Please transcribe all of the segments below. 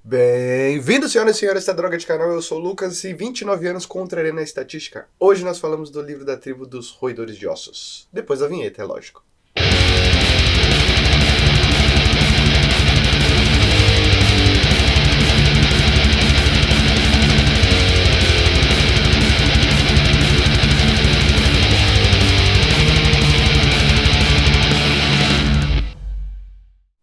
Bem-vindos, senhoras e senhores, esta droga de canal. Eu sou o Lucas e 29 anos contrariando a estatística. Hoje nós falamos do livro da tribo dos roedores de ossos. Depois da vinheta, é lógico.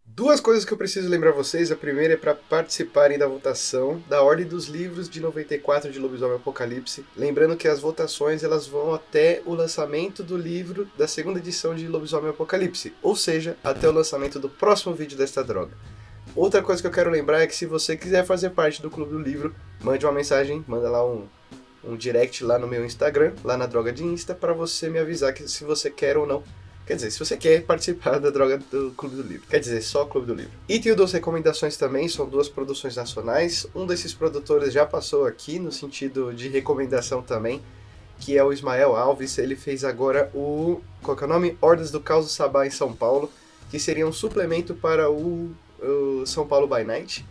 Duas coisas que eu preciso lembrar vocês. A primeira é para participarem da votação da Ordem dos Livros de 94 de Lobisomem Apocalipse. Lembrando que as votações elas vão até o lançamento do livro da segunda edição de Lobisomem Apocalipse, ou seja, até o lançamento do próximo vídeo desta droga. Outra coisa que eu quero lembrar é que se você quiser fazer parte do Clube do Livro, mande uma mensagem, manda lá um direct lá no meu Instagram, lá na Droga de Insta, para você me avisar que se você quer ou não. Quer dizer, se você quer participar da droga do Clube do Livro. Quer dizer, só Clube do Livro. E tenho duas recomendações também, são duas produções nacionais. Um desses produtores já passou aqui, no sentido de recomendação também, que é o Ismael Alves. Ele fez agora qual que é o nome? Hordas do Caos do Sabá em São Paulo, que seria um suplemento para o São Paulo by Night,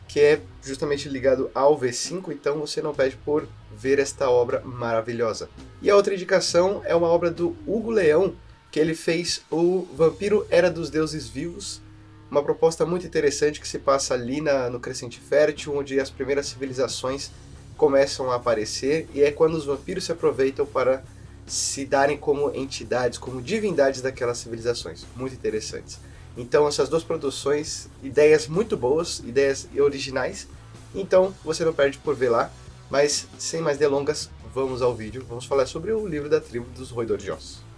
que é justamente ligado ao V5, então você não perde por ver esta obra maravilhosa. E a outra indicação é uma obra do Hugo Leão, que ele fez o Vampiro Era dos Deuses Vivos, uma proposta muito interessante que se passa ali no Crescente Fértil, onde as primeiras civilizações começam a aparecer, e é quando os vampiros se aproveitam para se darem como entidades, como divindades daquelas civilizações. Muito interessantes. Então essas duas produções, ideias muito boas, ideias originais, então você não perde por ver lá, mas sem mais delongas, vamos ao vídeo, vamos falar sobre o livro da tribo dos roedores de ossos.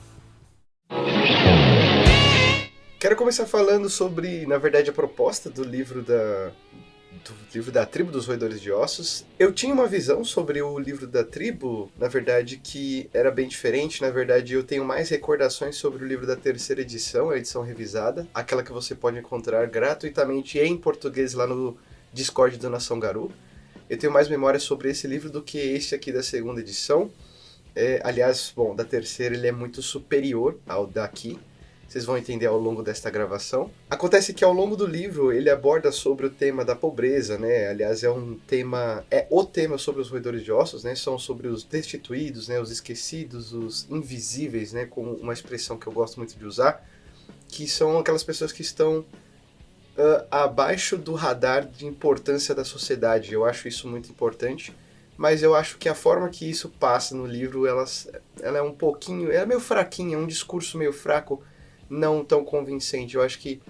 Quero começar falando sobre, na verdade, a proposta do livro da tribo dos roedores de ossos. Eu tinha uma visão sobre o livro da tribo, na verdade, que era bem diferente. Na verdade, eu tenho mais recordações sobre o livro da terceira edição, a edição revisada, aquela que você pode encontrar gratuitamente em português lá no Discord do Nação Garou. Eu tenho mais memórias sobre esse livro do que este aqui da segunda edição. Aliás, bom, da terceira ele é muito superior ao daqui. Vocês vão entender ao longo desta gravação. Acontece que ao longo do livro ele aborda sobre o tema da pobreza, né? Aliás, é o tema sobre os roedores de ossos, né? São sobre os destituídos, né? Os esquecidos, os invisíveis, né? Como uma expressão que eu gosto muito de usar, que são aquelas pessoas que estão abaixo do radar de importância da sociedade. Eu acho isso muito importante, mas eu acho que a forma que isso passa no livro, ela é um pouquinho, ela é meio fraquinha, é um discurso meio fraco, não tão convincente. Eu acho que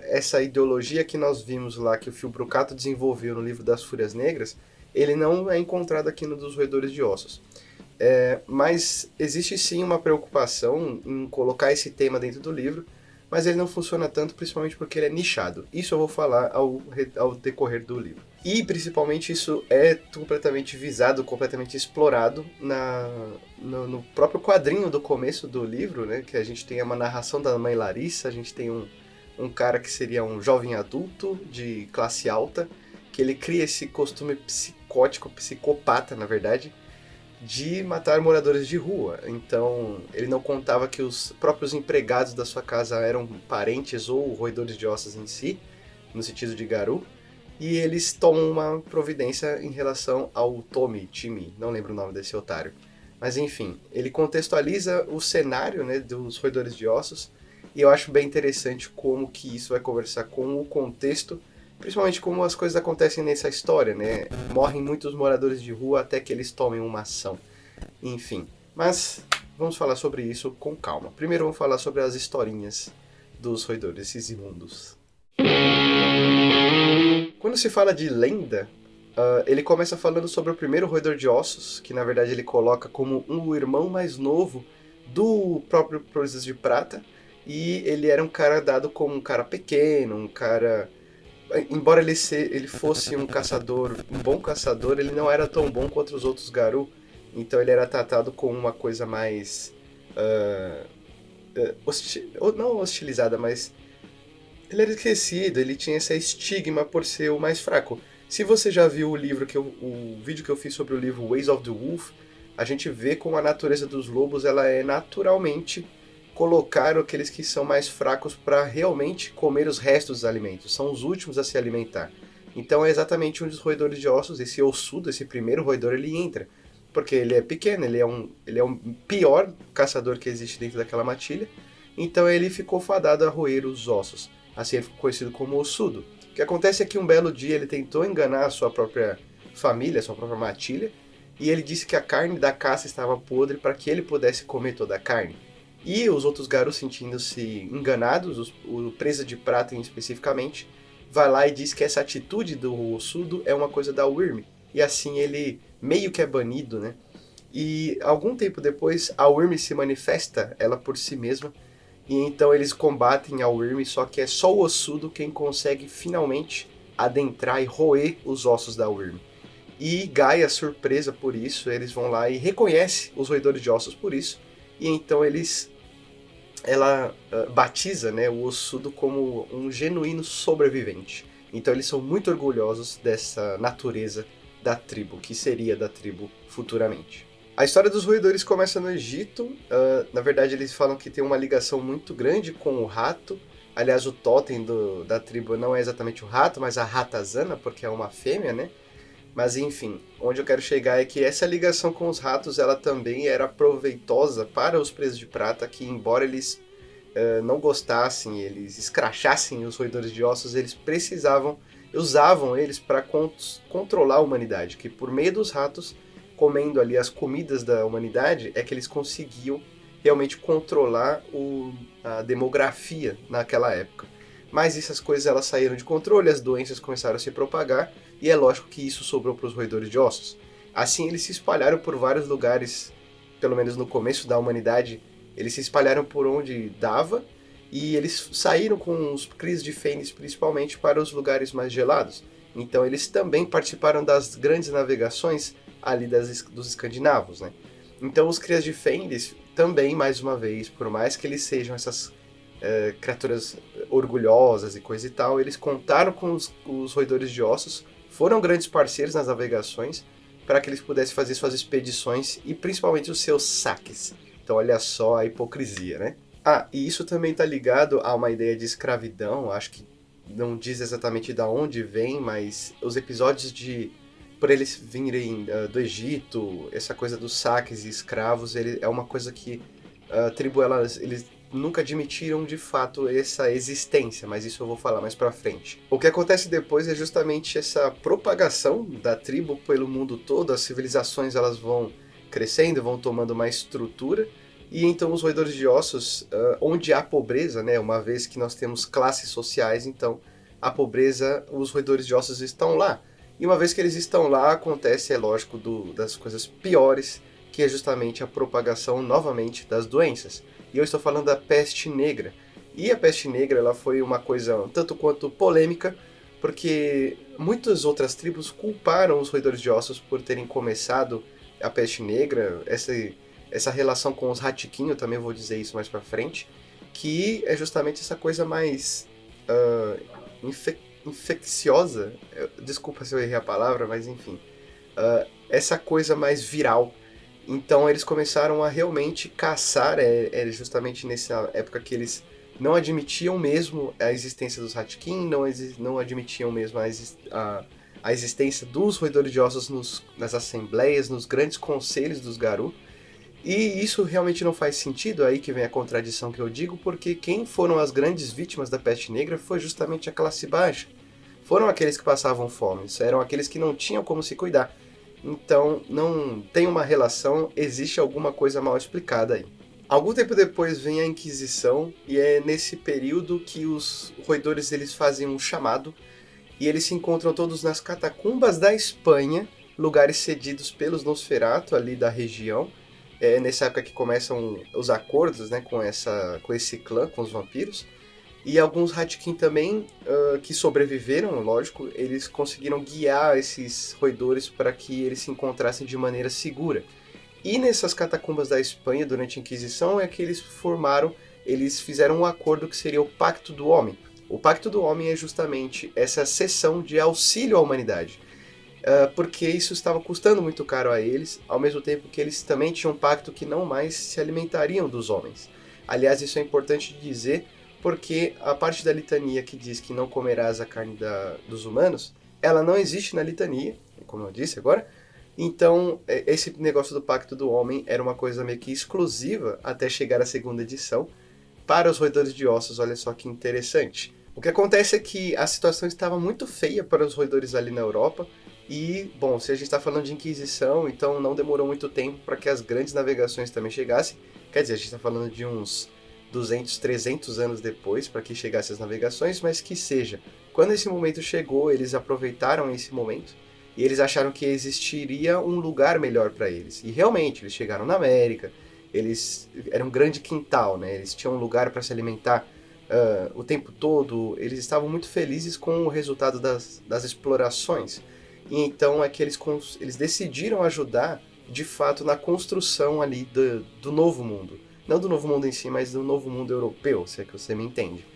essa ideologia que nós vimos lá, que o Phil Brucato desenvolveu no livro das Fúrias Negras, ele não é encontrado aqui no dos Roedores de Ossos. Mas existe sim uma preocupação em colocar esse tema dentro do livro, mas ele não funciona tanto, principalmente porque ele é nichado. Isso eu vou falar ao decorrer do livro. E, principalmente, isso é completamente visado, completamente explorado no próprio quadrinho do começo do livro, né? Que a gente tem uma narração da mãe Larissa, a gente tem um cara que seria um jovem adulto de classe alta, que ele cria esse costume psicótico, psicopata, na verdade, de matar moradores de rua. Então, ele não contava que os próprios empregados da sua casa eram parentes ou roedores de ossos em si, no sentido de Garou, e eles tomam uma providência em relação ao Timmy, não lembro o nome desse otário. Mas enfim, ele contextualiza o cenário, né, dos roedores de ossos, e eu acho bem interessante como que isso vai conversar com o contexto, principalmente como as coisas acontecem nessa história, né? Morrem muitos moradores de rua até que eles tomem uma ação. Enfim, mas vamos falar sobre isso com calma. Primeiro vamos falar sobre as historinhas dos roedores, esses imundos. Quando se fala de lenda, ele começa falando sobre o primeiro roedor de ossos, que na verdade ele coloca como um irmão mais novo do próprio Cruzes de Prata, e ele era um cara dado como um cara pequeno, um cara... Embora ele fosse um caçador, um bom caçador, ele não era tão bom quanto os outros Garou, então ele era tratado como uma coisa mais... não hostilizada, mas... Ele era esquecido, ele tinha esse estigma por ser o mais fraco. Se você já viu o vídeo que eu fiz sobre o livro Ways of the Wolf, a gente vê como a natureza dos lobos ela é naturalmente colocar aqueles que são mais fracos para realmente comer os restos dos alimentos. São os últimos a se alimentar. Então é exatamente onde os roedores de ossos, esse ossudo, esse primeiro roedor, ele entra. Porque ele é pequeno, ele é um pior caçador que existe dentro daquela matilha. Então ele ficou fadado a roer os ossos. Assim ele ficou conhecido como ossudo. O que acontece é que um belo dia ele tentou enganar a sua própria família, a sua própria matilha, e ele disse que a carne da caça estava podre para que ele pudesse comer toda a carne. E os outros garotos, sentindo-se enganados, o presa de prata especificamente, vai lá e diz que essa atitude do ossudo é uma coisa da Wyrm. E assim ele meio que é banido, né? E algum tempo depois, a Wyrm se manifesta, ela por si mesma, e então eles combatem a Wyrm, só que é só o ossudo quem consegue finalmente adentrar e roer os ossos da Wyrm. E Gaia, surpresa por isso, eles vão lá e reconhece os roedores de ossos por isso, e então ela batiza, né, o ossudo como um genuíno sobrevivente. Então eles são muito orgulhosos dessa natureza da tribo, que seria da tribo futuramente. A história dos roedores começa no Egito. Na verdade, eles falam que tem uma ligação muito grande com o rato. Aliás, o totem da tribo não é exatamente o rato, mas a ratazana, porque é uma fêmea, né? Mas enfim, onde eu quero chegar é que essa ligação com os ratos, ela também era proveitosa para os presas de prata, que embora eles não gostassem, eles escrachassem os roedores de ossos, eles usavam eles para controlar a humanidade, que por meio dos ratos, comendo ali as comidas da humanidade, é que eles conseguiam realmente controlar a demografia naquela época. Mas essas coisas elas saíram de controle, as doenças começaram a se propagar, e é lógico que isso sobrou para os roedores de ossos. Assim eles se espalharam por vários lugares, pelo menos no começo da humanidade, eles se espalharam por onde dava, e eles saíram com os cris de fênix principalmente para os lugares mais gelados. Então eles também participaram das grandes navegações ali dos escandinavos, né? Então os crias de fênix também, mais uma vez, por mais que eles sejam essas criaturas orgulhosas e coisa e tal, eles contaram com os roedores de ossos, foram grandes parceiros nas navegações para que eles pudessem fazer suas expedições e principalmente os seus saques. Então olha só a hipocrisia, né? Ah, e isso também está ligado a uma ideia de escravidão, acho que não diz exatamente de onde vem, mas os episódios por eles virem do Egito, essa coisa dos saques e escravos, é uma coisa que a tribo, eles nunca admitiram de fato essa existência, mas isso eu vou falar mais pra frente. O que acontece depois é justamente essa propagação da tribo pelo mundo todo, as civilizações elas vão crescendo, vão tomando mais estrutura, e então os roedores de ossos, onde há pobreza, né, uma vez que nós temos classes sociais, então a pobreza, os roedores de ossos estão lá. E uma vez que eles estão lá, acontece, é lógico, das coisas piores, que é justamente a propagação novamente das doenças. E eu estou falando da peste negra. E a peste negra ela foi uma coisa um tanto quanto polêmica, porque muitas outras tribos culparam os roedores de ossos por terem começado a peste negra, essa relação com os ratiquinhos, também vou dizer isso mais pra frente, que é justamente essa coisa mais infecciosa, desculpa se eu errei a palavra, mas enfim, essa coisa mais viral. Então eles começaram a realmente caçar, justamente nessa época que eles não admitiam mesmo a existência dos Hatkin, não admitiam mesmo a existência dos roedores de ossos nas assembleias, nos grandes conselhos dos Garou. E isso realmente não faz sentido, aí que vem a contradição que eu digo, porque quem foram as grandes vítimas da peste negra foi justamente a classe baixa. Foram aqueles que passavam fome, eram aqueles que não tinham como se cuidar. Então, não tem uma relação, existe alguma coisa mal explicada aí. Algum tempo depois vem a Inquisição, e é nesse período que os roedores eles fazem um chamado, e eles se encontram todos nas catacumbas da Espanha, lugares cedidos pelos Nosferatu ali da região. É nessa época que começam os acordos, né, com esse clã, com os vampiros. E alguns Hatkin também, que sobreviveram, lógico, eles conseguiram guiar esses roedores para que eles se encontrassem de maneira segura. E nessas catacumbas da Espanha, durante a Inquisição, é que eles fizeram um acordo que seria o Pacto do Homem. O Pacto do Homem é justamente essa cessão de auxílio à humanidade. Porque isso estava custando muito caro a eles, ao mesmo tempo que eles também tinham um pacto que não mais se alimentariam dos homens. Aliás, isso é importante dizer, porque a parte da litania que diz que não comerás a carne dos humanos ela não existe na litania, como eu disse agora. Então, esse negócio do Pacto do Homem era uma coisa meio que exclusiva até chegar à segunda edição para os roedores de ossos. Olha só que interessante. O que acontece é que a situação estava muito feia para os roedores ali na Europa. E, bom, se a gente está falando de Inquisição, então não demorou muito tempo para que as grandes navegações também chegassem. Quer dizer, a gente está falando de uns 200, 300 anos depois para que chegassem as navegações, mas que seja. Quando esse momento chegou, eles aproveitaram esse momento e eles acharam que existiria um lugar melhor para eles. E realmente, eles chegaram na América, eles eram um grande quintal, né? Eles tinham um lugar para se alimentar o tempo todo, eles estavam muito felizes com o resultado das explorações. E então é que eles decidiram ajudar, de fato, na construção ali do novo mundo. Não do novo mundo em si, mas do novo mundo europeu, se é que você me entende.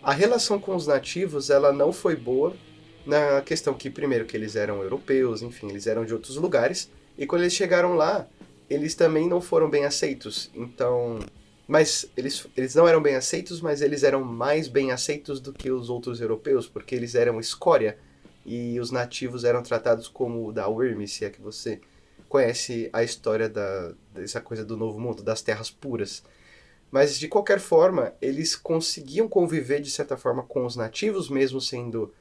A relação com os nativos, ela não foi boa, na questão que, primeiro, que eles eram europeus, enfim, eles eram de outros lugares, e quando eles chegaram lá, eles também não foram bem aceitos. Então, mas eles não eram bem aceitos, mas eles eram mais bem aceitos do que os outros europeus, porque eles eram escória, e os nativos eram tratados como da Wyrm, se é que você conhece a história dessa coisa do Novo Mundo, das terras puras. Mas, de qualquer forma, eles conseguiam conviver, de certa forma, com os nativos, mesmo sendo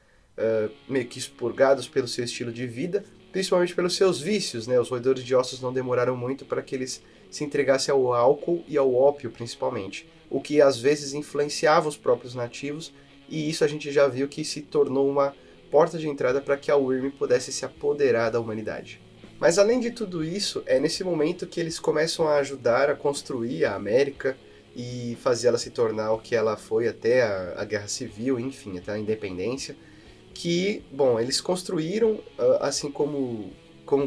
meio que expurgados pelo seu estilo de vida, principalmente pelos seus vícios, né? Os roedores de ossos não demoraram muito para que eles se entregassem ao álcool e ao ópio, principalmente, o que às vezes influenciava os próprios nativos, e isso a gente já viu que se tornou uma porta de entrada para que a Wyrm pudesse se apoderar da humanidade. Mas além de tudo isso, é nesse momento que eles começam a ajudar a construir a América e fazer ela se tornar o que ela foi até a Guerra Civil, enfim, até a Independência, que, bom, eles construíram, assim como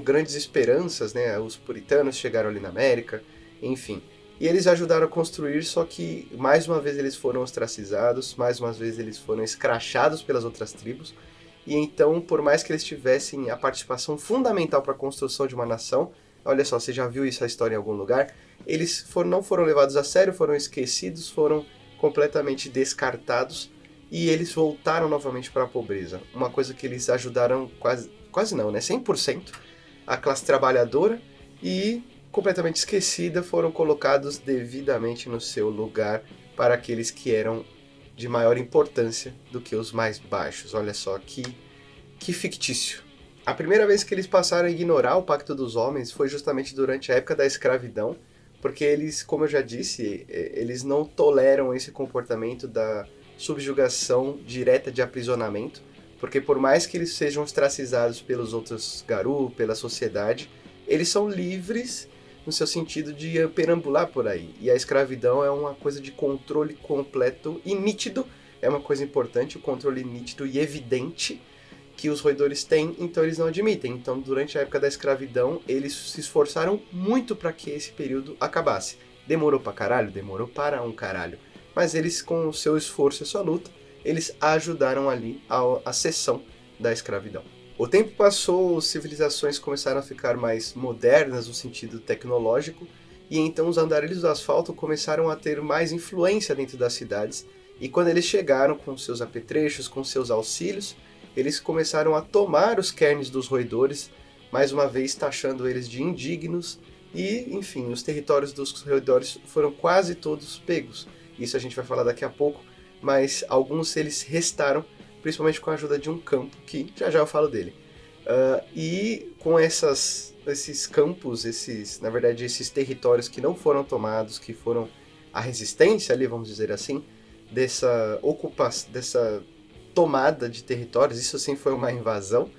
grandes esperanças, né? Os puritanos chegaram ali na América, enfim. E eles ajudaram a construir, só que mais uma vez eles foram ostracizados, mais uma vez eles foram escrachados pelas outras tribos. E então, por mais que eles tivessem a participação fundamental para a construção de uma nação, olha só, você já viu essa história em algum lugar, eles não foram levados a sério, foram esquecidos, foram completamente descartados, e eles voltaram novamente para a pobreza. Uma coisa que eles ajudaram quase não, né? 100% a classe trabalhadora, e completamente esquecida foram colocados devidamente no seu lugar para aqueles que eram de maior importância do que os mais baixos. Olha só que fictício. A primeira vez que eles passaram a ignorar o Pacto dos Homens foi justamente durante a época da escravidão, porque eles, como eu já disse, eles não toleram esse comportamento da subjugação direta de aprisionamento, porque por mais que eles sejam ostracizados pelos outros Garou, pela sociedade, eles são livres no seu sentido de perambular por aí. E a escravidão é uma coisa de controle completo e nítido, é uma coisa importante, o controle nítido e evidente que os roedores têm, então eles não admitem. Então, durante a época da escravidão, eles se esforçaram muito para que esse período acabasse. Demorou pra caralho? Demorou para um caralho. Mas eles, com o seu esforço e sua luta, eles ajudaram ali a cessão da escravidão. O tempo passou, as civilizações começaram a ficar mais modernas no sentido tecnológico, e então os andarilhos do asfalto começaram a ter mais influência dentro das cidades, e quando eles chegaram com seus apetrechos, com seus auxílios, eles começaram a tomar os cairns dos roedores, mais uma vez taxando eles de indignos, e, enfim, os territórios dos roedores foram quase todos pegos. Isso a gente vai falar daqui a pouco, mas alguns eles restaram, principalmente com a ajuda de um campo, que já já eu falo dele. E com esses campos, na verdade, esses territórios que não foram tomados, que foram a resistência ali, vamos dizer assim, dessa ocupação, dessa tomada de territórios, isso sim foi uma invasão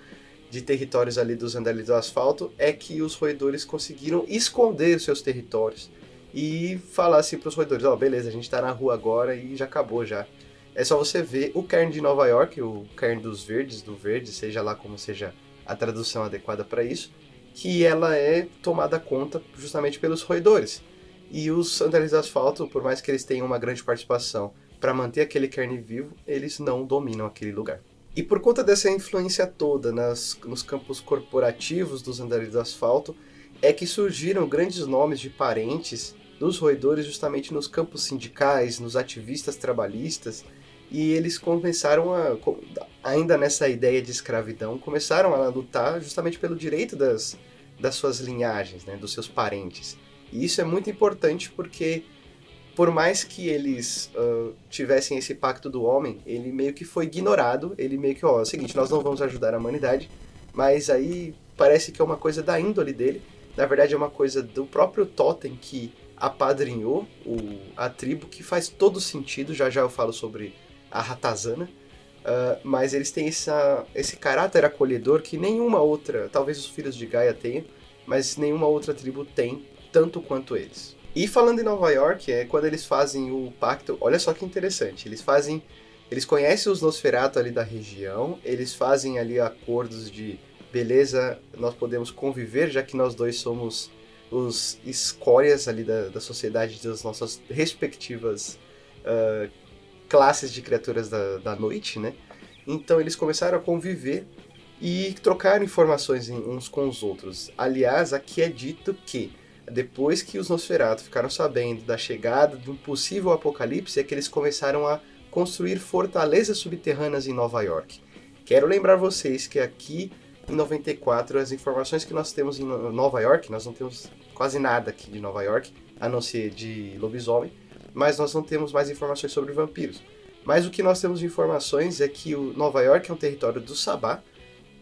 de territórios ali dos andarilhos do asfalto, é que os roedores conseguiram esconder os seus territórios e falar assim para os roedores, beleza, a gente está na rua agora e já acabou já. É só você ver o cairn de Nova York, o cairn dos verdes, do verde, seja lá como seja a tradução adequada para isso, que ela é tomada conta justamente pelos roedores. E os andarilhos do asfalto, por mais que eles tenham uma grande participação para manter aquele cairn vivo, eles não dominam aquele lugar. E por conta dessa influência toda nos campos corporativos dos andarilhos do asfalto, é que surgiram grandes nomes de parentes dos roedores justamente nos campos sindicais, nos ativistas trabalhistas, e eles começaram ainda nessa ideia de escravidão, começaram a lutar justamente pelo direito das suas linhagens, né, dos seus parentes. E isso é muito importante porque, por mais que eles tivessem esse pacto do homem, ele meio que foi ignorado, ele meio que, é o seguinte, nós não vamos ajudar a humanidade, mas aí parece que é uma coisa da índole dele, na verdade é uma coisa do próprio Totem que apadrinhou a tribo, que faz todo sentido, já já eu falo sobre a Ratazana, mas eles têm esse caráter acolhedor que nenhuma outra, talvez os filhos de Gaia tenham, mas nenhuma outra tribo tem tanto quanto eles. E falando em Nova York, é quando eles fazem o pacto, olha só que interessante, eles conhecem os Nosferatu ali da região, eles fazem ali acordos de beleza, nós podemos conviver, já que nós dois somos os escórias ali da sociedade das nossas respectivas classes de criaturas da noite, né? Então eles começaram a conviver e trocar informações uns com os outros. Aliás, aqui é dito que depois que os Nosferatu ficaram sabendo da chegada de um possível apocalipse, é que eles começaram a construir fortalezas subterrâneas em Nova York. Quero lembrar vocês que aqui em 94, as informações que nós temos em Nova York, nós não temos quase nada aqui de Nova York, a não ser de lobisomem, mas nós não temos mais informações sobre vampiros. Mas o que nós temos de informações é que o Nova York é um território do Sabá,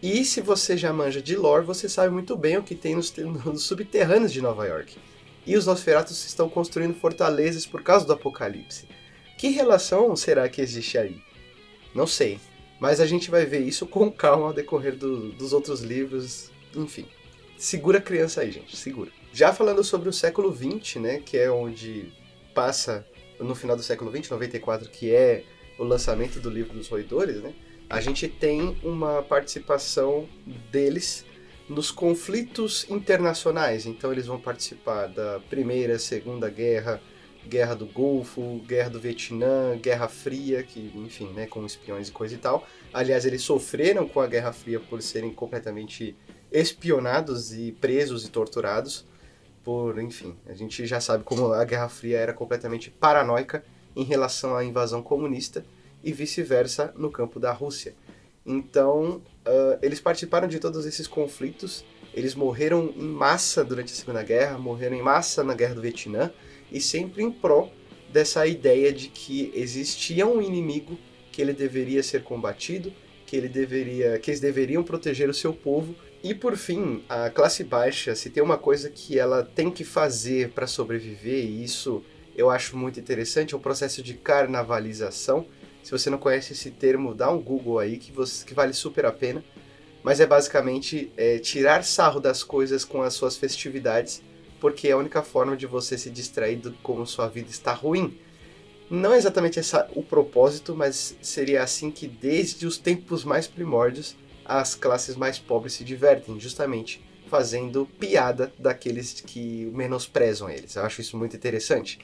e se você já manja de lore, você sabe muito bem o que tem nos subterrâneos de Nova York. E os Nosferatus estão construindo fortalezas por causa do apocalipse. Que relação será que existe aí? Não sei, mas a gente vai ver isso com calma ao decorrer dos outros livros, enfim. Segura a criança aí, gente, segura. Já falando sobre o século XX, né, que é onde passa no final do século XX, 94, que é o lançamento do livro dos Roedores, né, a gente tem uma participação deles nos conflitos internacionais. Então eles vão participar da Primeira, Segunda Guerra, Guerra do Golfo, Guerra do Vietnã, Guerra Fria, que, enfim, né, com espiões e coisa e tal. Aliás, eles sofreram com a Guerra Fria por serem completamente espionados e presos e torturados enfim, a gente já sabe como a Guerra Fria era completamente paranoica em relação à invasão comunista e vice-versa no campo da Rússia. Então, eles participaram de todos esses conflitos, eles morreram em massa durante a Segunda Guerra, morreram em massa na Guerra do Vietnã, e sempre em pró dessa ideia de que existia um inimigo que ele deveria ser combatido, que eles deveriam proteger o seu povo. E por fim, a classe baixa, se tem uma coisa que ela tem que fazer para sobreviver, e isso eu acho muito interessante, é o processo de carnavalização. Se você não conhece esse termo, dá um Google aí que vale super a pena. Mas é basicamente tirar sarro das coisas com as suas festividades, porque é a única forma de você se distrair de como sua vida está ruim. Não é exatamente o propósito, mas seria assim que desde os tempos mais primórdios as classes mais pobres se divertem, justamente fazendo piada daqueles que menosprezam eles. Eu acho isso muito interessante.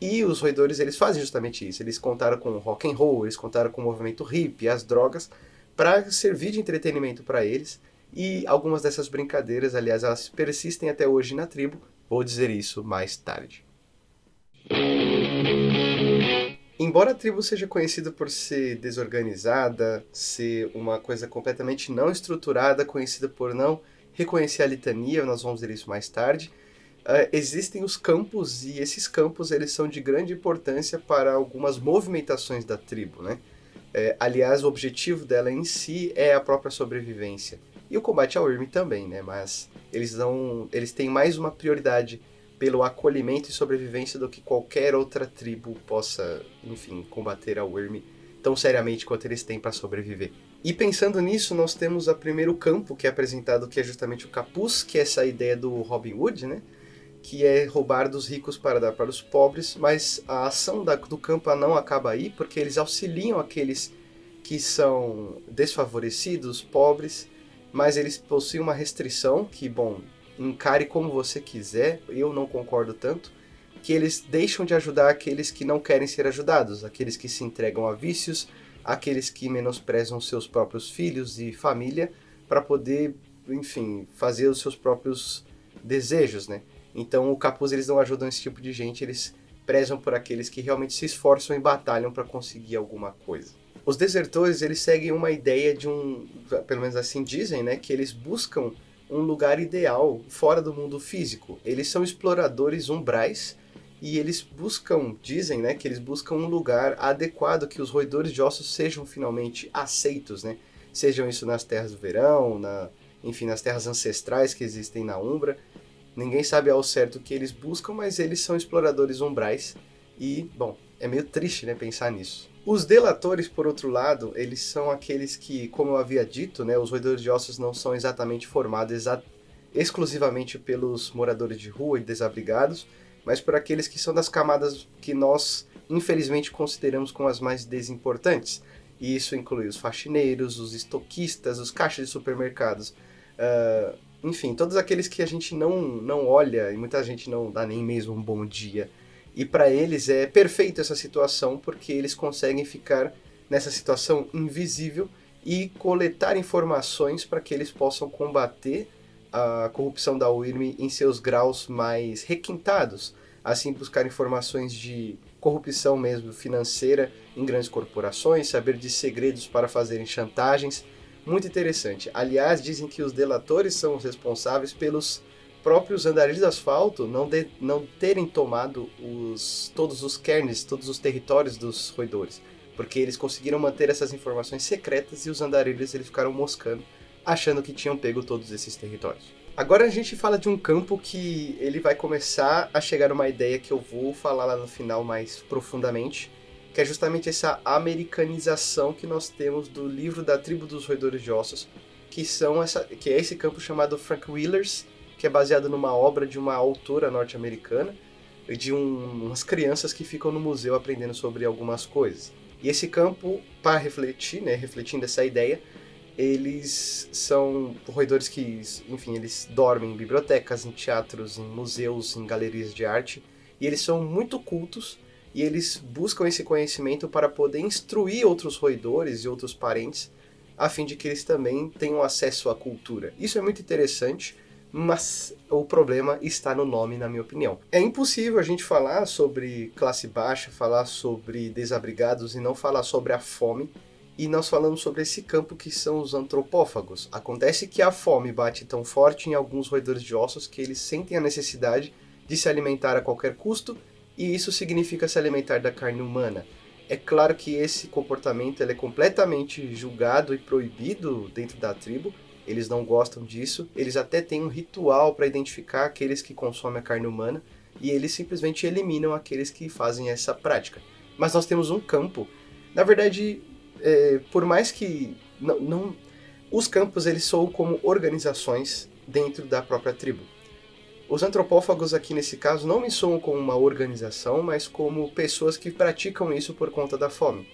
E os roedores, eles fazem justamente isso. Eles contaram com o rock and roll, eles contaram com o movimento hippie, as drogas, para servir de entretenimento para eles. E algumas dessas brincadeiras, aliás, elas persistem até hoje na tribo. Vou dizer isso mais tarde. Embora a tribo seja conhecida por ser desorganizada, ser uma coisa completamente não estruturada, conhecida por não reconhecer a litania, nós vamos ver isso mais tarde, existem os campos, e esses campos eles são de grande importância para algumas movimentações da tribo, né? Aliás, o objetivo dela em si é a própria sobrevivência. E o combate ao Wyrm também, né? Mas eles têm mais uma prioridade pelo acolhimento e sobrevivência do que qualquer outra tribo possa, enfim, combater a Wyrm tão seriamente quanto eles têm para sobreviver. E pensando nisso, nós temos o primeiro campo que é apresentado, que é justamente o capuz, que é essa ideia do Robin Hood, né? Que é roubar dos ricos para dar para os pobres, mas a ação do campo não acaba aí, porque eles auxiliam aqueles que são desfavorecidos, pobres, mas eles possuem uma restrição que, bom, encare como você quiser, eu não concordo tanto, que eles deixam de ajudar aqueles que não querem ser ajudados, aqueles que se entregam a vícios, aqueles que menosprezam seus próprios filhos e família para poder, enfim, fazer os seus próprios desejos, né? Então o capuz, eles não ajudam esse tipo de gente, eles prezam por aqueles que realmente se esforçam e batalham para conseguir alguma coisa. Os desertores, eles seguem uma ideia de pelo menos assim dizem, né, que eles buscam um lugar ideal fora do mundo físico. Eles são exploradores umbrais e eles dizem, né, que eles buscam um lugar adequado, que os roedores de ossos sejam finalmente aceitos, né? Sejam isso nas terras do verão, enfim, nas terras ancestrais que existem na Umbra. Ninguém sabe ao certo o que eles buscam, mas eles são exploradores umbrais e, bom, é meio triste, né, pensar nisso. Os delatores, por outro lado, eles são aqueles que, como eu havia dito, né, os roedores de ossos não são exatamente formados exclusivamente pelos moradores de rua e desabrigados, mas por aqueles que são das camadas que nós, infelizmente, consideramos como as mais desimportantes. E isso inclui os faxineiros, os estoquistas, os caixas de supermercados, enfim, todos aqueles que a gente não olha e muita gente não dá nem mesmo um bom dia. E para eles é perfeito essa situação, porque eles conseguem ficar nessa situação invisível e coletar informações para que eles possam combater a corrupção da UIRM em seus graus mais requintados. Assim, buscar informações de corrupção mesmo financeira em grandes corporações, saber de segredos para fazerem chantagens. Muito interessante. Aliás, dizem que os delatores são os responsáveis pelos próprios andarilhos de asfalto não terem tomado todos os cairns, todos os territórios dos roedores, porque eles conseguiram manter essas informações secretas e os andarilhos eles ficaram moscando, achando que tinham pego todos esses territórios. Agora a gente fala de um campo que ele vai começar a chegar uma ideia que eu vou falar lá no final mais profundamente, que é justamente essa americanização que nós temos do livro da tribo dos roedores de ossos, que é esse campo chamado Frank Wheeler's, que é baseado numa obra de uma autora norte-americana, de umas crianças que ficam no museu aprendendo sobre algumas coisas. E esse campo, para refletir, né, refletindo essa ideia, eles são roedores que, enfim, eles dormem em bibliotecas, em teatros, em museus, em galerias de arte, e eles são muito cultos, e eles buscam esse conhecimento para poder instruir outros roedores e outros parentes, a fim de que eles também tenham acesso à cultura. Isso é muito interessante, mas o problema está no nome, na minha opinião. É impossível a gente falar sobre classe baixa, falar sobre desabrigados e não falar sobre a fome, e nós falamos sobre esse campo que são os antropófagos. Acontece que a fome bate tão forte em alguns roedores de ossos que eles sentem a necessidade de se alimentar a qualquer custo, e isso significa se alimentar da carne humana. É claro que esse comportamento ele é completamente julgado e proibido dentro da tribo. Eles não gostam disso, eles até têm um ritual para identificar aqueles que consomem a carne humana e eles simplesmente eliminam aqueles que fazem essa prática. Mas nós temos um campo, na verdade, por mais que os campos eles soam como organizações dentro da própria tribo. Os antropófagos aqui nesse caso não me soam como uma organização, mas como pessoas que praticam isso por conta da fome.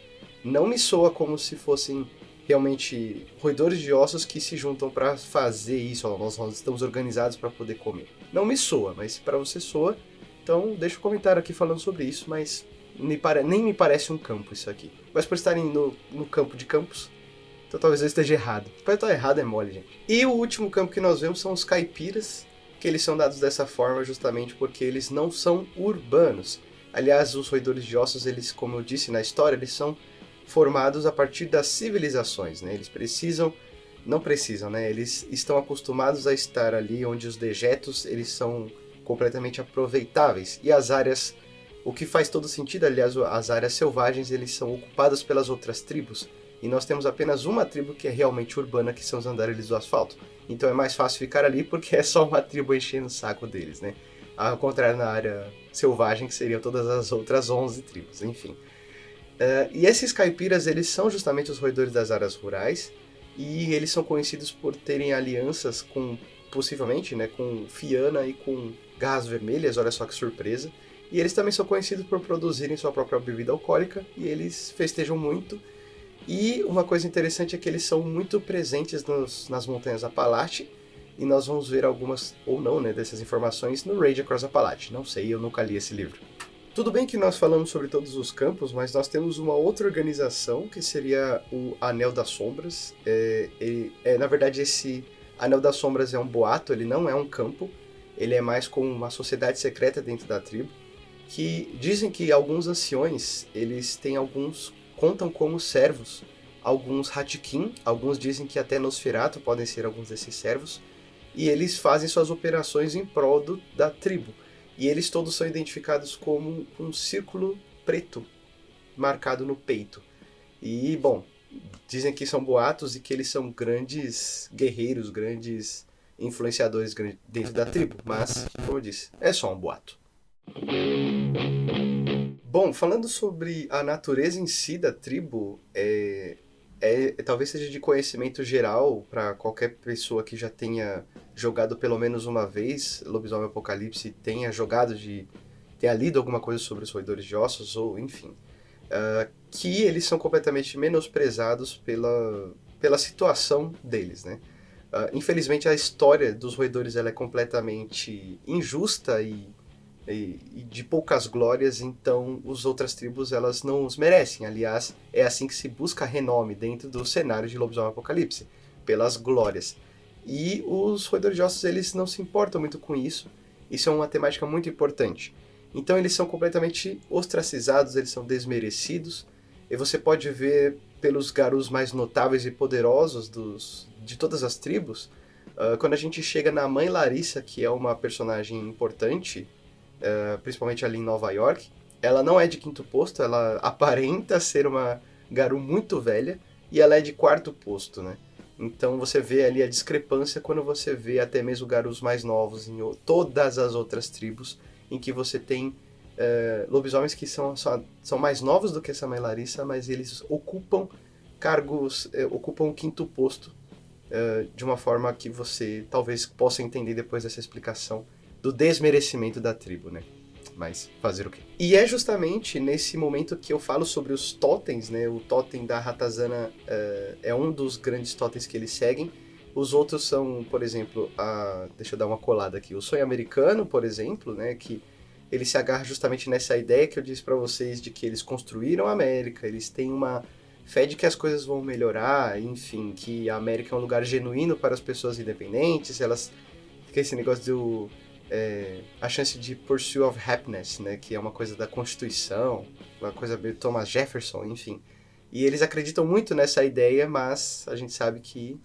Não me soa como se fossem realmente roedores de ossos que se juntam para fazer isso, nós estamos organizados para poder comer. Não me soa, mas para você soa, então deixa um comentário aqui falando sobre isso, mas nem me parece um campo isso aqui. Mas por estarem no campo de campos, então talvez eu esteja errado. Para estar errado é mole, gente. E o último campo que nós vemos são os caipiras, que eles são dados dessa forma justamente porque eles não são urbanos. Aliás, os roedores de ossos, eles, como eu disse na história, eles são formados a partir das civilizações, né? Não precisam, né? Eles estão acostumados a estar ali onde os dejetos eles são completamente aproveitáveis e as áreas, o que faz todo sentido, aliás, as áreas selvagens eles são ocupadas pelas outras tribos e nós temos apenas uma tribo que é realmente urbana, que são os andarilhos do asfalto. Então é mais fácil ficar ali porque é só uma tribo enchendo o saco deles, né? Ao contrário na área selvagem que seriam todas as outras 11 tribos, enfim. E esses caipiras, eles são justamente os roedores das áreas rurais, e eles são conhecidos por terem alianças com, possivelmente, né, com Fiana e com Garras Vermelhas, olha só que surpresa. E eles também são conhecidos por produzirem sua própria bebida alcoólica, e eles festejam muito. E uma coisa interessante é que eles são muito presentes nas montanhas Apalache, e nós vamos ver algumas, ou não, né, dessas informações no Raid Across Appalachia. Não sei, eu nunca li esse livro. Tudo bem que nós falamos sobre todos os campos, mas nós temos uma outra organização, que seria o Anel das Sombras. Na verdade, esse Anel das Sombras é um boato, ele não é um campo, ele é mais como uma sociedade secreta dentro da tribo. que dizem que alguns anciões, eles têm contam como servos, alguns Hatikin, alguns dizem que até Nosferatu podem ser alguns desses servos, e eles fazem suas operações em prol da tribo. E eles todos são identificados como um círculo preto marcado no peito. E, bom, dizem que são boatos e que eles são grandes guerreiros, grandes influenciadores dentro da tribo. Mas, como eu disse, é só um boato. Bom, falando sobre a natureza em si da tribo, talvez seja de conhecimento geral para qualquer pessoa que já tenha jogado pelo menos uma vez Lobisomem Apocalipse, tenha lido alguma coisa sobre os roedores de ossos, ou enfim, que eles são completamente menosprezados pela situação deles, né? Infelizmente a história dos roedores ela é completamente injusta e de poucas glórias, então as outras tribos elas não os merecem. Aliás, é assim que se busca renome dentro do cenário de Lobisomem Apocalipse, pelas glórias. E os roedores de ossos eles não se importam muito com isso, isso é uma temática muito importante. Então eles são completamente ostracizados, eles são desmerecidos, e você pode ver pelos garus mais notáveis e poderosos de todas as tribos, quando a gente chega na Mãe Larissa, que é uma personagem importante, principalmente ali em Nova York, ela não é de quinto posto, ela aparenta ser uma garu muito velha, e ela é de quarto posto, né? Então você vê ali a discrepância quando você vê até mesmo garus mais novos em todas as outras tribos, em que você tem lobisomens que são mais novos do que essa Mãe Larissa, mas eles ocupam cargos, ocupam o quinto posto, de uma forma que você talvez possa entender depois dessa explicação do desmerecimento da tribo, né? Mas fazer o quê? E é justamente nesse momento que eu falo sobre os totens, né? O totem da Ratazana é um dos grandes totens que eles seguem. Os outros são, por exemplo, deixa eu dar uma colada aqui, o sonho americano, por exemplo, né? Que ele se agarra justamente nessa ideia que eu disse para vocês de que eles construíram a América, eles têm uma fé de que as coisas vão melhorar, enfim, que a América é um lugar genuíno para as pessoas independentes, que esse negócio a chance de pursuit of happiness, né, que é uma coisa da Constituição, uma coisa meio Thomas Jefferson, enfim. E eles acreditam muito nessa ideia, mas a gente sabe que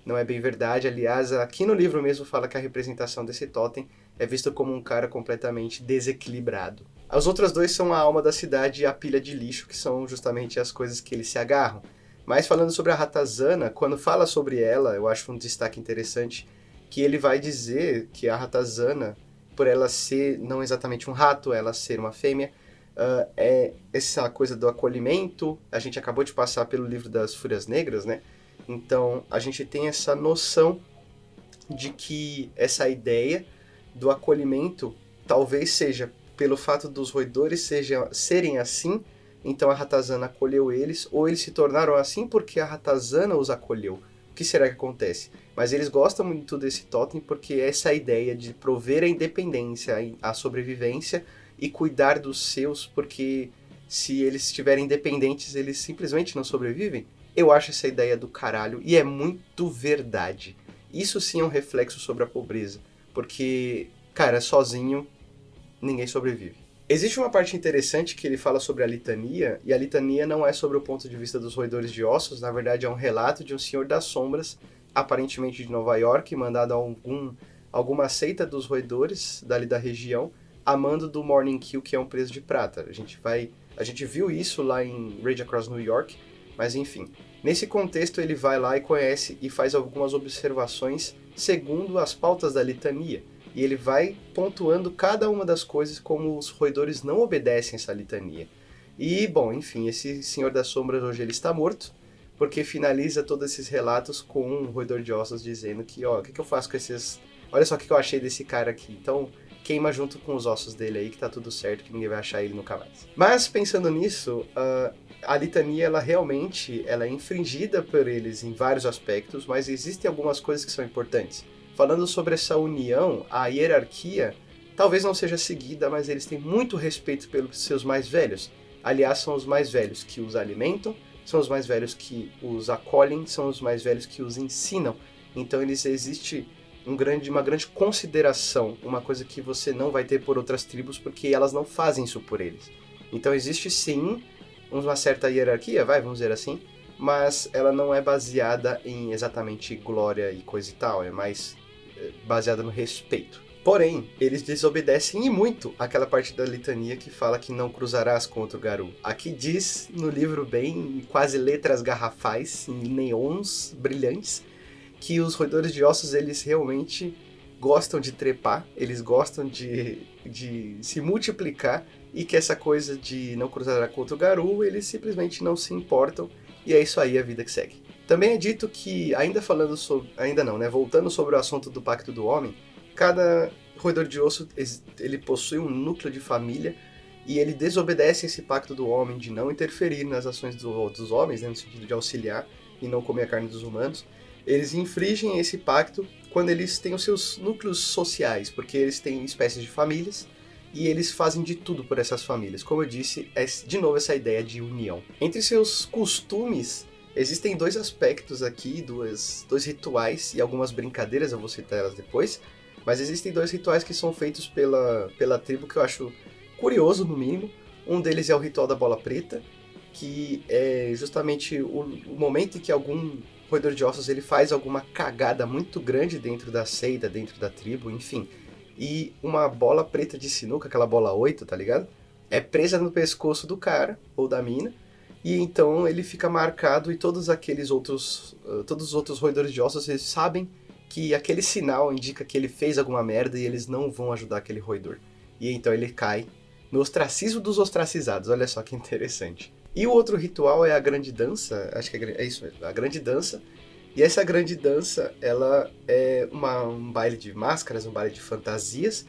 não é bem verdade. Aliás, aqui no livro mesmo fala que a representação desse totem é vista como um cara completamente desequilibrado. As outras dois são a alma da cidade e a pilha de lixo, que são justamente as coisas que eles se agarram. Mas falando sobre a Ratazana, quando fala sobre ela, eu acho um destaque interessante, que ele vai dizer que a Ratazana, por ela ser não exatamente um rato, ela ser uma fêmea, é essa coisa do acolhimento. A gente acabou de passar pelo livro das Fúrias Negras, né? Então a gente tem essa noção de que essa ideia do acolhimento talvez seja pelo fato dos roedores serem assim, então a Ratazana acolheu eles, ou eles se tornaram assim porque a Ratazana os acolheu. O que será que acontece? Mas eles gostam muito desse totem porque essa ideia de prover a independência, a sobrevivência e cuidar dos seus, porque se eles estiverem independentes, eles simplesmente não sobrevivem. Eu acho essa ideia do caralho e é muito verdade. Isso sim é um reflexo sobre a pobreza, porque, cara, sozinho ninguém sobrevive. Existe uma parte interessante que ele fala sobre a litania, e a litania não é sobre o ponto de vista dos roedores de ossos, na verdade é um relato de um senhor das sombras, aparentemente de Nova York, mandado a alguma seita dos roedores dali da região, a mando do Morning Kill, que é um preso de prata. A gente viu isso lá em Rage Across New York, mas enfim. Nesse contexto ele vai lá e conhece e faz algumas observações segundo as pautas da litania. E ele vai pontuando cada uma das coisas como os roedores não obedecem essa litania. E, bom, enfim, esse Senhor das Sombras hoje ele está morto, porque finaliza todos esses relatos com um roedor de ossos dizendo que, ó, o que eu faço com esses... Olha só o que eu achei desse cara aqui. Então, queima junto com os ossos dele aí, que tá tudo certo, que ninguém vai achar ele nunca mais. Mas, pensando nisso, a litania, ela realmente é infringida por eles em vários aspectos, mas existem algumas coisas que são importantes. Falando sobre essa união, a hierarquia talvez não seja seguida, mas eles têm muito respeito pelos seus mais velhos. Aliás, são os mais velhos que os alimentam, são os mais velhos que os acolhem, são os mais velhos que os ensinam. Então existe uma grande consideração, uma coisa que você não vai ter por outras tribos, porque elas não fazem isso por eles. Então existe sim uma certa hierarquia, vamos dizer assim, mas ela não é baseada em exatamente glória e coisa e tal, é mais baseada no respeito. Porém, eles desobedecem e muito aquela parte da litania que fala que não cruzarás contra o Garou. Aqui diz no livro bem, quase letras garrafais, em neons brilhantes, que os roedores de ossos, eles realmente gostam de trepar, eles gostam de se multiplicar, e que essa coisa de não cruzar contra o Garou, eles simplesmente não se importam, e é isso aí, a vida que segue. Também é dito que, voltando sobre o assunto do Pacto do Homem, cada roedor de osso, ele possui um núcleo de família, e ele desobedece esse Pacto do Homem de não interferir nas ações dos homens, né, no sentido de auxiliar e não comer a carne dos humanos. Eles infringem esse pacto quando eles têm os seus núcleos sociais, porque eles têm espécies de famílias e eles fazem de tudo por essas famílias. Como eu disse, é de novo essa ideia de união. Entre seus costumes, existem dois aspectos aqui, dois rituais e algumas brincadeiras, eu vou citar elas depois, mas existem dois rituais que são feitos pela tribo que eu acho curioso, no mínimo. Um deles é o ritual da bola preta, que é justamente o momento em que algum roedor de ossos ele faz alguma cagada muito grande dentro da seita, dentro da tribo, enfim. E uma bola preta de sinuca, aquela bola 8, tá ligado? É presa no pescoço do cara, ou da mina, e então ele fica marcado e todos os outros roedores de ossos, eles sabem que aquele sinal indica que ele fez alguma merda e eles não vão ajudar aquele roedor. E então ele cai no ostracismo dos ostracizados, olha só que interessante. E o outro ritual é a grande dança, acho que é isso mesmo, a grande dança. E essa grande dança, ela é um baile de máscaras, um baile de fantasias,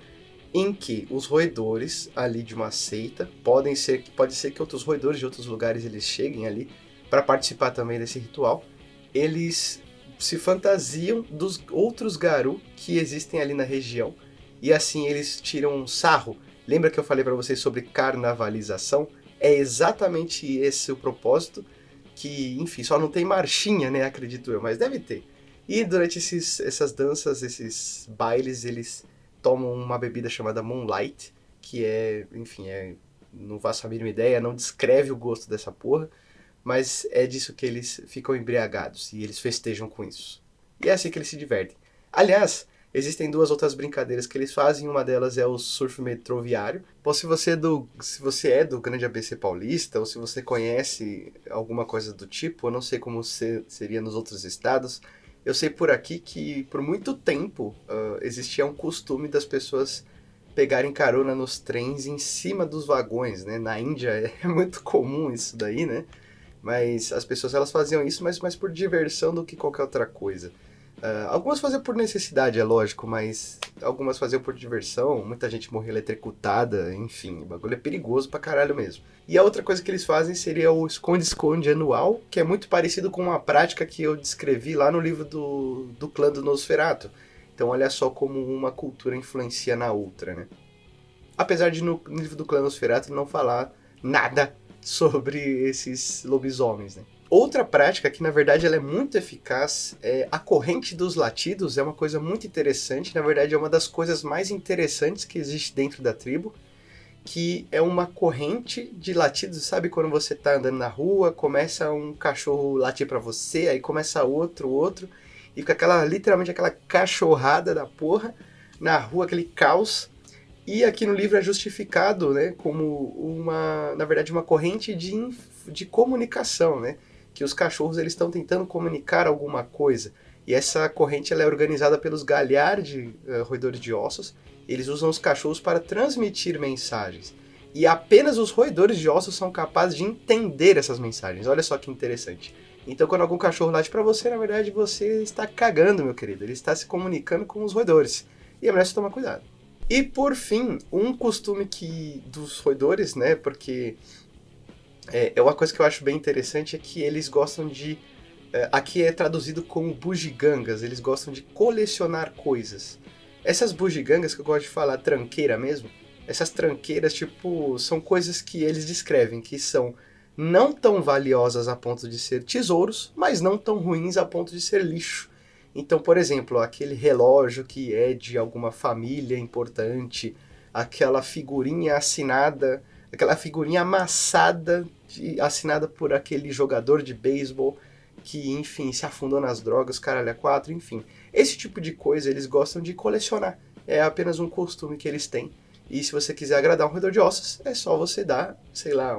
em que os roedores ali de uma seita, pode ser que outros roedores de outros lugares eles cheguem ali para participar também desse ritual, eles se fantasiam dos outros Garou que existem ali na região, e assim eles tiram um sarro. Lembra que eu falei para vocês sobre carnavalização? É exatamente esse o propósito, que, enfim, só não tem marchinha, né, acredito eu, mas deve ter. E durante essas danças, esses bailes, eles tomam uma bebida chamada Moonlight, que não faço a mínima ideia, não descreve o gosto dessa porra, mas é disso que eles ficam embriagados, e eles festejam com isso. E é assim que eles se divertem. Aliás, existem duas outras brincadeiras que eles fazem, uma delas é o surf metroviário. Então, se você é do Grande ABC Paulista, ou se você conhece alguma coisa do tipo, eu não sei como seria nos outros estados, eu sei por aqui que por muito tempo existia um costume das pessoas pegarem carona nos trens em cima dos vagões, né? Na Índia é muito comum isso daí, né? Mas as pessoas elas faziam isso mais por diversão do que qualquer outra coisa. Algumas faziam por necessidade, é lógico, mas algumas faziam por diversão, muita gente morreu eletrocutada, enfim, o bagulho é perigoso pra caralho mesmo. E a outra coisa que eles fazem seria o esconde-esconde anual, que é muito parecido com uma prática que eu descrevi lá no livro do clã do Nosferatu. Então olha só como uma cultura influencia na outra, né? Apesar de no livro do clã Nosferatu não falar nada sobre esses lobisomens, né? Outra prática que, na verdade, ela é muito eficaz, a corrente dos latidos é uma coisa muito interessante, na verdade é uma das coisas mais interessantes que existe dentro da tribo, que é uma corrente de latidos, sabe quando você tá andando na rua, começa um cachorro latir pra você, aí começa outro, e fica literalmente aquela cachorrada da porra na rua, aquele caos. E aqui no livro é justificado, né, como na verdade, uma corrente de comunicação, né? Que os cachorros eles estão tentando comunicar alguma coisa. E essa corrente ela é organizada pelos Galliard, roedores de ossos. Eles usam os cachorros para transmitir mensagens. E apenas os roedores de ossos são capazes de entender essas mensagens. Olha só que interessante. Então, quando algum cachorro late para você, na verdade, você está cagando, meu querido. Ele está se comunicando com os roedores. E é melhor você tomar cuidado. E, por fim, um costume dos roedores, né, porque é uma coisa que eu acho bem interessante, é que eles gostam de... aqui é traduzido como bugigangas, eles gostam de colecionar coisas. Essas bugigangas que eu gosto de falar, tranqueira mesmo, essas tranqueiras, tipo, são coisas que eles descrevem, que são não tão valiosas a ponto de ser tesouros, mas não tão ruins a ponto de ser lixo. Então, por exemplo, aquele relógio que é de alguma família importante, aquela figurinha assinada, aquela figurinha amassada, assinada por aquele jogador de beisebol que, enfim, se afundou nas drogas, caralho, a quatro, enfim. Esse tipo de coisa eles gostam de colecionar. É apenas um costume que eles têm. E se você quiser agradar um roedor de ossos, é só você dar, sei lá,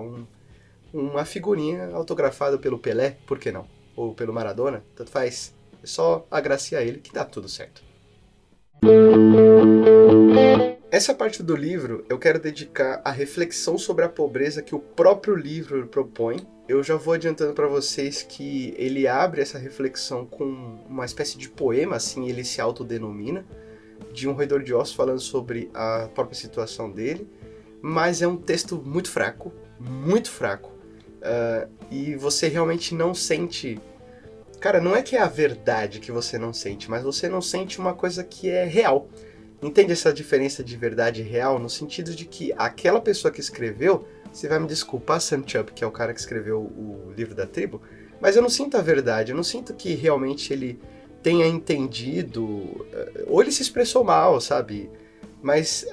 uma figurinha autografada pelo Pelé, por que não? Ou pelo Maradona, tanto faz. É só agraciar ele que dá tudo certo. Essa parte do livro eu quero dedicar à reflexão sobre a pobreza que o próprio livro propõe. Eu já vou adiantando para vocês que ele abre essa reflexão com uma espécie de poema, assim ele se autodenomina, de um roedor de ossos falando sobre a própria situação dele, mas é um texto muito fraco, e você realmente não sente... Cara, não é que é a verdade que você não sente, mas você não sente uma coisa que é real. Entende essa diferença de verdade e real? No sentido de que aquela pessoa que escreveu, você vai me desculpar, Sam Chubb, que é o cara que escreveu o livro da tribo, mas eu não sinto a verdade, eu não sinto que realmente ele tenha entendido, ou ele se expressou mal, sabe? Mas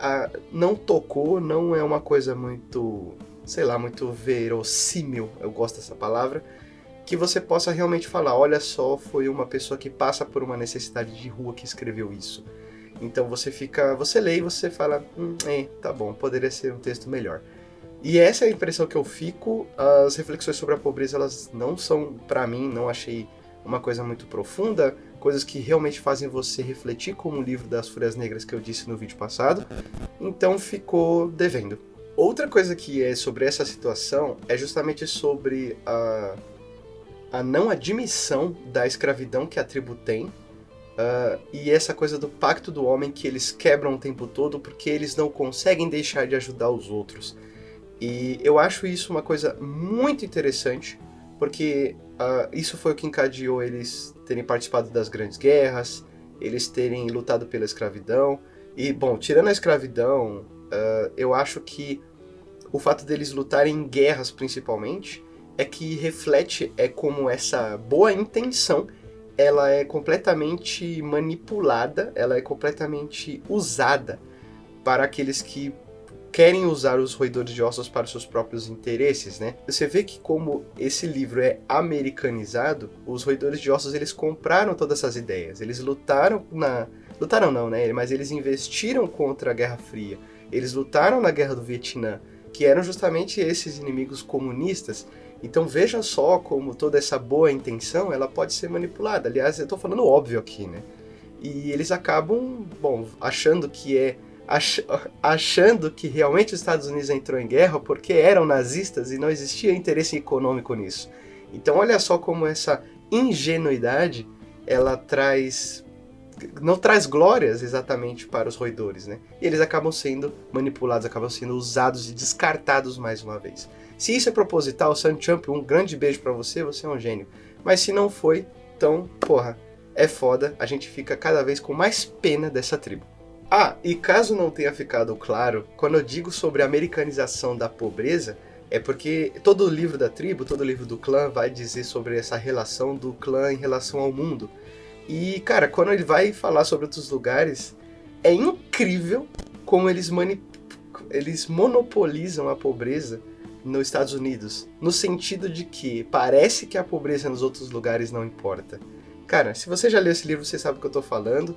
não tocou, não é uma coisa muito, sei lá, muito verossímil, eu gosto dessa palavra, que você possa realmente falar, olha só, foi uma pessoa que passa por uma necessidade de rua que escreveu isso. Então você lê e você fala, tá bom, poderia ser um texto melhor. E essa é a impressão que eu fico. As reflexões sobre a pobreza, elas não são, pra mim, não achei uma coisa muito profunda, coisas que realmente fazem você refletir, como o livro das Fúrias Negras que eu disse no vídeo passado, então ficou devendo. Outra coisa que é sobre essa situação é justamente sobre a não admissão da escravidão que a tribo tem, e essa coisa do pacto do homem que eles quebram o tempo todo porque eles não conseguem deixar de ajudar os outros. E eu acho isso uma coisa muito interessante, porque isso foi o que encadeou eles terem participado das grandes guerras, eles terem lutado pela escravidão. E, bom, tirando a escravidão, eu acho que o fato deles lutarem em guerras principalmente é que reflete como essa boa intenção ela é completamente manipulada, ela é completamente usada para aqueles que querem usar os roedores de ossos para os seus próprios interesses, né? Você vê que como esse livro é americanizado, os roedores de ossos eles compraram todas essas ideias, eles lutaram não, né? Mas eles investiram contra a Guerra Fria, eles lutaram na Guerra do Vietnã, que eram justamente esses inimigos comunistas. Então veja só como toda essa boa intenção ela pode ser manipulada. Aliás, eu estou falando óbvio aqui, né? E eles acabam, achando que realmente os Estados Unidos entrou em guerra porque eram nazistas e não existia interesse econômico nisso. Então olha só como essa ingenuidade ela não traz glórias exatamente para os roedores, né? E eles acabam sendo manipulados, acabam sendo usados e descartados mais uma vez. Se isso é proposital, Sam Chubb, um grande beijo pra você é um gênio. Mas se não foi, então, é foda, a gente fica cada vez com mais pena dessa tribo. E caso não tenha ficado claro, quando eu digo sobre a americanização da pobreza, é porque todo o livro da tribo, todo o livro do clã vai dizer sobre essa relação do clã em relação ao mundo. E, cara, quando ele vai falar sobre outros lugares, é incrível como eles monopolizam a pobreza nos Estados Unidos, no sentido de que parece que a pobreza nos outros lugares não importa. Cara, se você já leu esse livro, você sabe o que eu tô falando,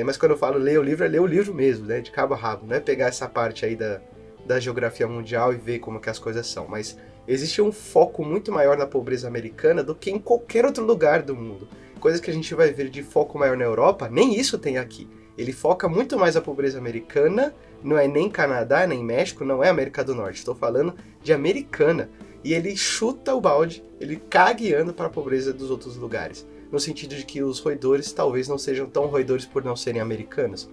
mas quando eu falo ler o livro, é ler o livro mesmo, né, de cabo a rabo, não é pegar essa parte aí da geografia mundial e ver como que as coisas são, mas existe um foco muito maior na pobreza americana do que em qualquer outro lugar do mundo. Coisas que a gente vai ver de foco maior na Europa, nem isso tem aqui. Ele foca muito mais a pobreza americana, não é nem Canadá, nem México, não é América do Norte, estou falando de americana. E ele chuta o balde, ele cagueando para a pobreza dos outros lugares. No sentido de que os roedores talvez não sejam tão roedores por não serem americanos.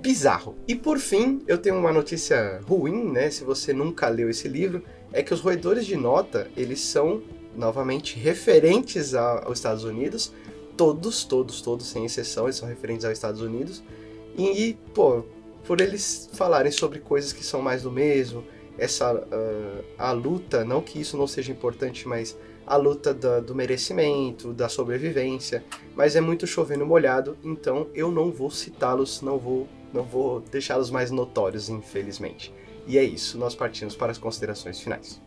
Bizarro. E por fim, eu tenho uma notícia ruim, né? Se você nunca leu esse livro, é que os roedores de nota, eles são, novamente, referentes aos Estados Unidos. Todos, sem exceção, eles são referentes aos Estados Unidos. E, por eles falarem sobre coisas que são mais do mesmo, a luta, não que isso não seja importante, mas a luta do merecimento, da sobrevivência, mas é muito chovendo molhado, então eu não vou citá-los, não vou deixá-los mais notórios, infelizmente. E é isso, nós partimos para as considerações finais.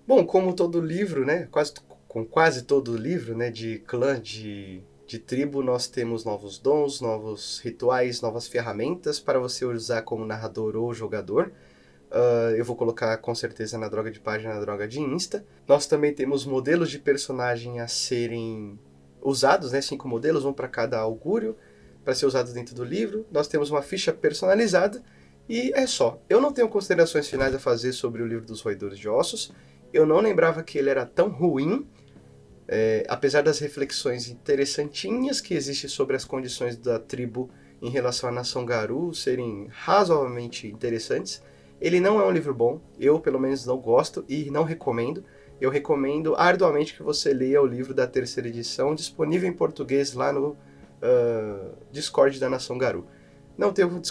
Bom, como todo livro, né, com quase todo livro, né, de clã, de tribo, nós temos novos dons, novos rituais, novas ferramentas para você usar como narrador ou jogador. Eu vou colocar com certeza na droga de página, na droga de Insta. Nós também temos modelos de personagem a serem usados, né, 5 modelos, um para cada augúrio, para ser usados dentro do livro. Nós temos uma ficha personalizada e é só. Eu não tenho considerações finais a fazer sobre o livro dos Roedores de Ossos. Eu não lembrava que ele era tão ruim, apesar das reflexões interessantinhas que existem sobre as condições da tribo em relação à nação Garou serem razoavelmente interessantes. Ele não é um livro bom, eu pelo menos não gosto e não recomendo. Eu recomendo arduamente que você leia o livro da terceira edição, disponível em português lá no Discord da Nação Garou. Não tenho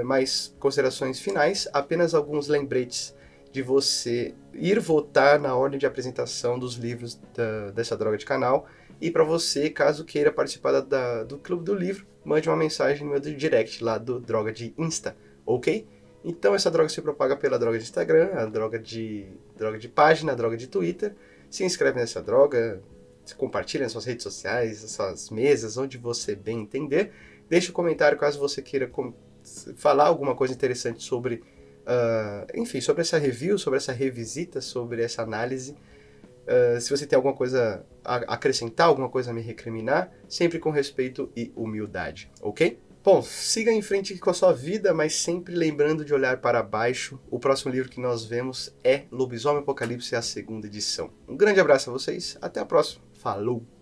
mais considerações finais, apenas alguns lembretes de você ir votar na ordem de apresentação dos livros dessa droga de canal. E para você, caso queira participar do Clube do Livro, mande uma mensagem no meu direct lá do Droga de Insta, ok? Então essa droga se propaga pela droga de Instagram, a droga de página, a droga de Twitter. Se inscreve nessa droga, compartilha nas suas redes sociais, nas suas mesas, onde você bem entender. Deixe um comentário caso você queira falar alguma coisa interessante sobre enfim, sobre essa review, sobre essa revisita, sobre essa análise. Se você tem alguma coisa a acrescentar, alguma coisa a me recriminar, sempre com respeito e humildade, ok? Bom, siga em frente com a sua vida, mas sempre lembrando de olhar para baixo. O próximo livro que nós vemos é Lobisomem Apocalipse, a segunda edição. Um grande abraço a vocês, até a próxima. Falou!